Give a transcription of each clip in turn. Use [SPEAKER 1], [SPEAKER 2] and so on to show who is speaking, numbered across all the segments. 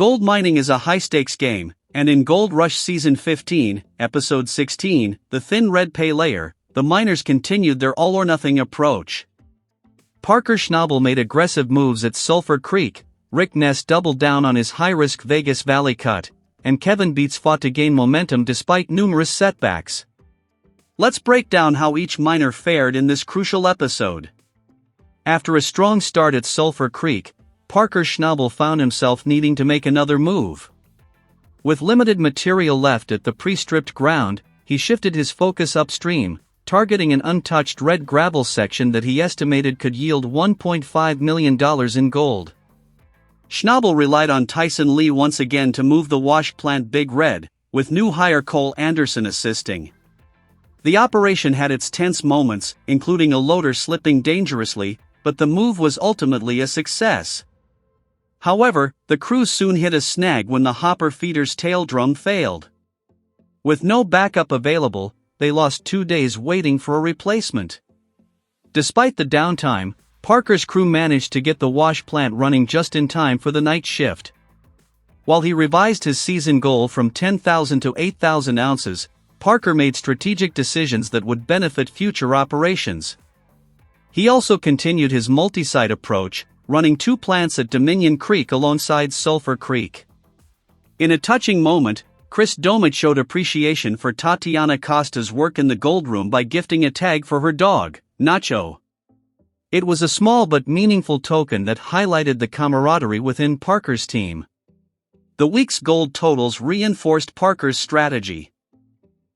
[SPEAKER 1] Gold mining is a high-stakes game, and in Gold Rush Season 15, Episode 16, The Thin Red Pay Layer, the miners continued their all-or-nothing approach. Parker Schnabel made aggressive moves at Sulphur Creek, Rick Ness doubled down on his high-risk Vegas Valley cut, and Kevin Beets fought to gain momentum despite numerous setbacks. Let's break down how each miner fared in this crucial episode. After a strong start at Sulphur Creek, Parker Schnabel found himself needing to make another move. With limited material left at the pre-stripped ground, he shifted his focus upstream, targeting an untouched red gravel section that he estimated could yield $1.5 million in gold. Schnabel relied on Tyson Lee once again to move the wash plant Big Red, with new hire Cole Anderson assisting. The operation had its tense moments, including a loader slipping dangerously, but the move was ultimately a success. However, the crew soon hit a snag when the hopper feeder's tail drum failed. With no backup available, they lost 2 days waiting for a replacement. Despite the downtime, Parker's crew managed to get the wash plant running just in time for the night shift. While he revised his season goal from 10,000 to 8,000 ounces, Parker made strategic decisions that would benefit future operations. He also continued his multi-site approach, running 2 plants at Dominion Creek alongside Sulphur Creek. In a touching moment, Chris Domit showed appreciation for Tatiana Costa's work in the gold room by gifting a tag for her dog, Nacho. It was a small but meaningful token that highlighted the camaraderie within Parker's team. The week's gold totals reinforced Parker's strategy.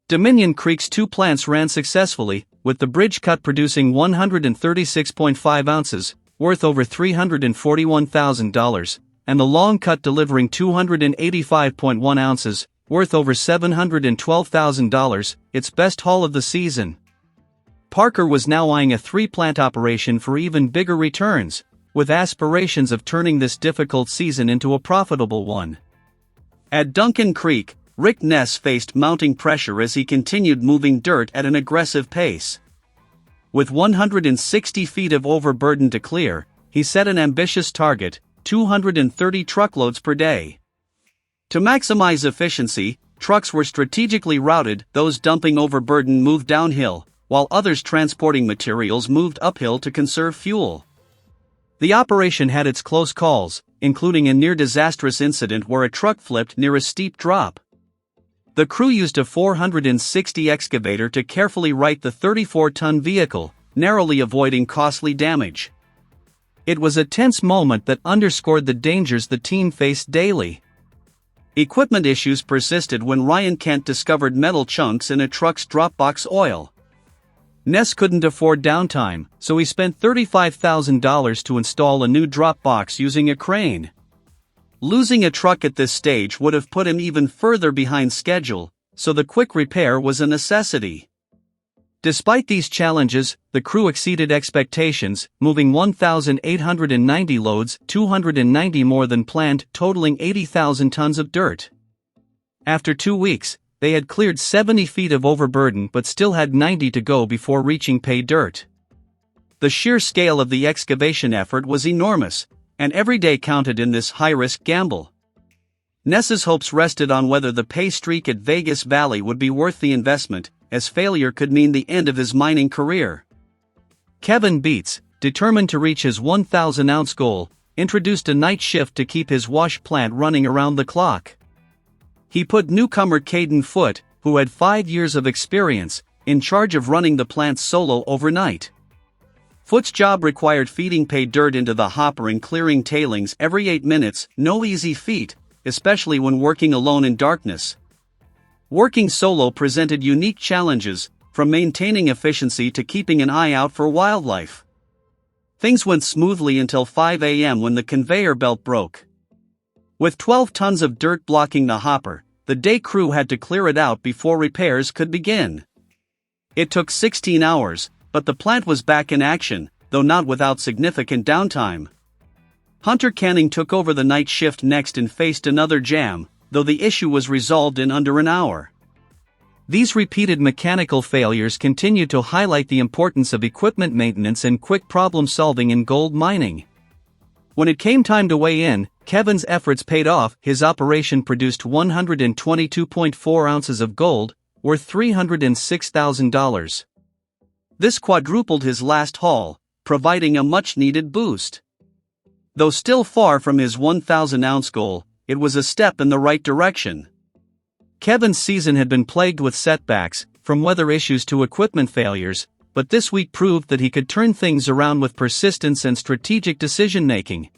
[SPEAKER 1] Dominion Creek's 2 plants ran successfully, with the bridge cut producing 136.5 ounces, worth over $341,000, and the long cut delivering 285.1 ounces, worth over $712,000, its best haul of the season. Parker was now eyeing a 3-plant operation for even bigger returns, with aspirations of turning this difficult season into a profitable one. At Duncan Creek, Rick Ness faced mounting pressure as he continued moving dirt at an aggressive pace. With 160 feet of overburden to clear, he set an ambitious target, 230 truckloads per day. To maximize efficiency, trucks were strategically routed, those dumping overburden moved downhill, while others transporting materials moved uphill to conserve fuel. The operation had its close calls, including a near-disastrous incident where a truck flipped near a steep drop. The crew used a 460 excavator to carefully right the 34-ton vehicle, narrowly avoiding costly damage. It was a tense moment that underscored the dangers the team faced daily. Equipment issues persisted when Ryan Kent discovered metal chunks in a truck's dropbox oil. Ness couldn't afford downtime, so he spent $35,000 to install a new dropbox using a crane. Losing a truck at this stage would have put him even further behind schedule, so the quick repair was a necessity. Despite these challenges, the crew exceeded expectations, moving 1,890 loads, 290 more than planned, totaling 80,000 tons of dirt. After 2 weeks, they had cleared 70 feet of overburden but still had 90 to go before reaching pay dirt. The sheer scale of the excavation effort was enormous, and every day counted in this high-risk gamble. Ness's hopes rested on whether the pay streak at Vegas Valley would be worth the investment, as failure could mean the end of his mining career. Kevin Beets, determined to reach his 1,000-ounce goal, introduced a night shift to keep his wash plant running around the clock. He put newcomer Caden Foote, who had 5 years of experience, in charge of running the plant solo overnight. Foote's job required feeding pay dirt into the hopper and clearing tailings every 8 minutes, no easy feat, especially when working alone in darkness. Working solo presented unique challenges, from maintaining efficiency to keeping an eye out for wildlife. Things went smoothly until 5 a.m. when the conveyor belt broke. With 12 tons of dirt blocking the hopper, the day crew had to clear it out before repairs could begin. It took 16 hours, but the plant was back in action, though not without significant downtime. Hunter Canning took over the night shift next and faced another jam, though the issue was resolved in under an hour. These repeated mechanical failures continue to highlight the importance of equipment maintenance and quick problem solving in gold mining. When it came time to weigh in, Kevin's efforts paid off. His operation produced 122.4 ounces of gold, worth $306,000. This quadrupled his last haul, providing a much-needed boost. Though still far from his 1,000-ounce goal, it was a step in the right direction. Kevin's season had been plagued with setbacks, from weather issues to equipment failures, but this week proved that he could turn things around with persistence and strategic decision-making.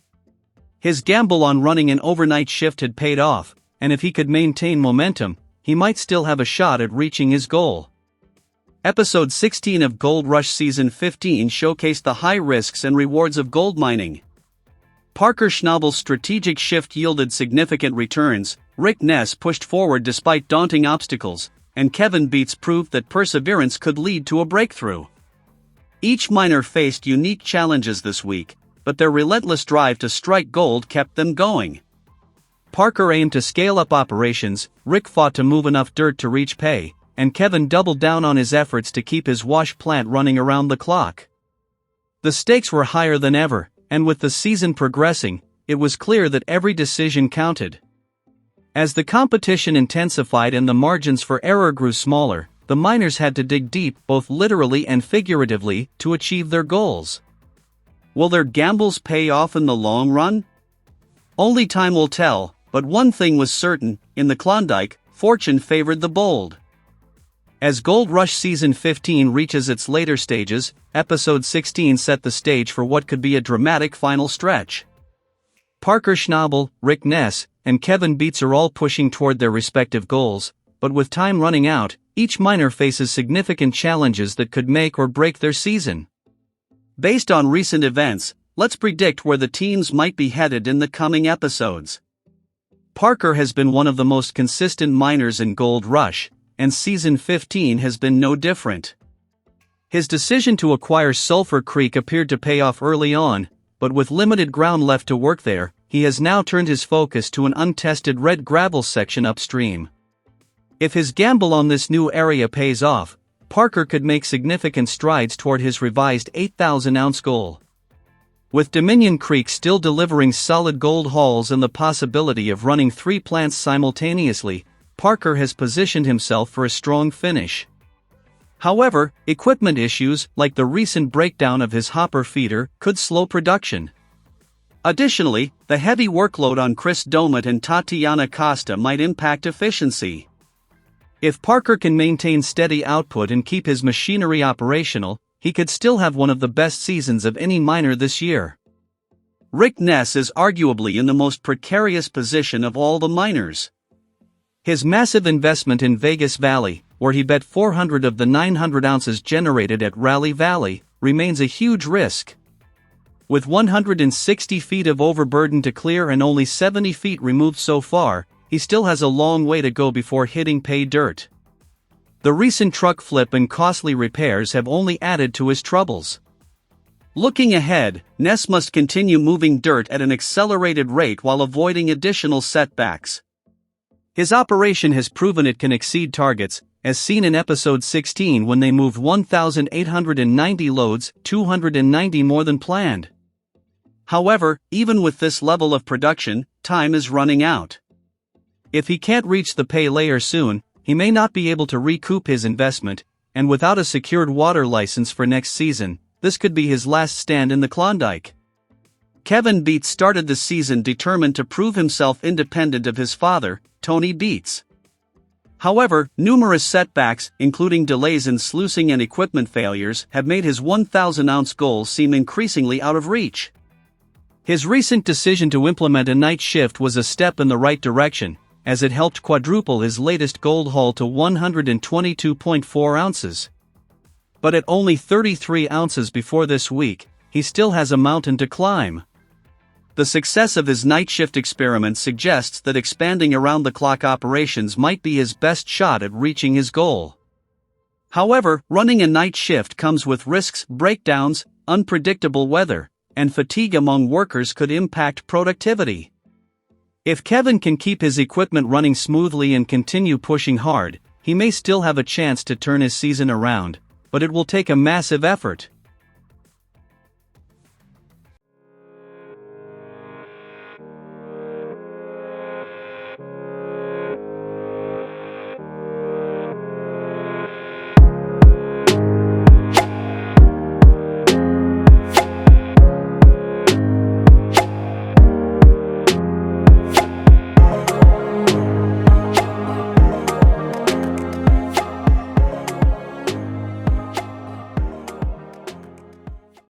[SPEAKER 1] His gamble on running an overnight shift had paid off, and if he could maintain momentum, he might still have a shot at reaching his goal. Episode 16 of Gold Rush Season 15 showcased the high risks and rewards of gold mining. Parker Schnabel's strategic shift yielded significant returns, Rick Ness pushed forward despite daunting obstacles, and Kevin Beets proved that perseverance could lead to a breakthrough. Each miner faced unique challenges this week, but their relentless drive to strike gold kept them going. Parker aimed to scale up operations, Rick fought to move enough dirt to reach pay, and Kevin doubled down on his efforts to keep his wash plant running around the clock. The stakes were higher than ever, and with the season progressing, it was clear that every decision counted. As the competition intensified and the margins for error grew smaller, the miners had to dig deep, both literally and figuratively, to achieve their goals. Will their gambles pay off in the long run? Only time will tell, but one thing was certain: in the Klondike, fortune favored the bold. As Gold Rush Season 15 reaches its later stages, Episode 16 set the stage for what could be a dramatic final stretch. Parker Schnabel, Rick Ness, and Kevin Beets are all pushing toward their respective goals, but with time running out, each miner faces significant challenges that could make or break their season. Based on recent events, let's predict where the teams might be headed in the coming episodes. Parker has been one of the most consistent miners in Gold Rush, and Season 15 has been no different. His decision to acquire Sulphur Creek appeared to pay off early on, but with limited ground left to work there, he has now turned his focus to an untested red gravel section upstream. If his gamble on this new area pays off, Parker could make significant strides toward his revised 8,000-ounce goal. With Dominion Creek still delivering solid gold hauls and the possibility of running 3 plants simultaneously, Parker has positioned himself for a strong finish. However, equipment issues, like the recent breakdown of his hopper feeder, could slow production. Additionally, the heavy workload on Chris Domet and Tatiana Costa might impact efficiency. If Parker can maintain steady output and keep his machinery operational, he could still have one of the best seasons of any miner this year. Rick Ness is arguably in the most precarious position of all the miners. His massive investment in Vegas Valley, where he bet 400 of the 900 ounces generated at Raleigh Valley, remains a huge risk. With 160 feet of overburden to clear and only 70 feet removed so far, he still has a long way to go before hitting pay dirt. The recent truck flip and costly repairs have only added to his troubles. Looking ahead, Ness must continue moving dirt at an accelerated rate while avoiding additional setbacks. His operation has proven it can exceed targets, as seen in Episode 16 when they moved 1,890 loads, 290 more than planned. However, even with this level of production, time is running out. If he can't reach the pay layer soon, he may not be able to recoup his investment, and without a secured water license for next season, this could be his last stand in the Klondike. Kevin Beets started the season determined to prove himself independent of his father, Tony Beets. However, numerous setbacks, including delays in sluicing and equipment failures, have made his 1,000-ounce goal seem increasingly out of reach. His recent decision to implement a night shift was a step in the right direction, as it helped quadruple his latest gold haul to 122.4 ounces. But at only 33 ounces before this week, he still has a mountain to climb. The success of his night shift experiment suggests that expanding around-the-clock operations might be his best shot at reaching his goal. However, running a night shift comes with risks, breakdowns, unpredictable weather, and fatigue among workers could impact productivity. If Kevin can keep his equipment running smoothly and continue pushing hard, he may still have a chance to turn his season around, but it will take a massive effort.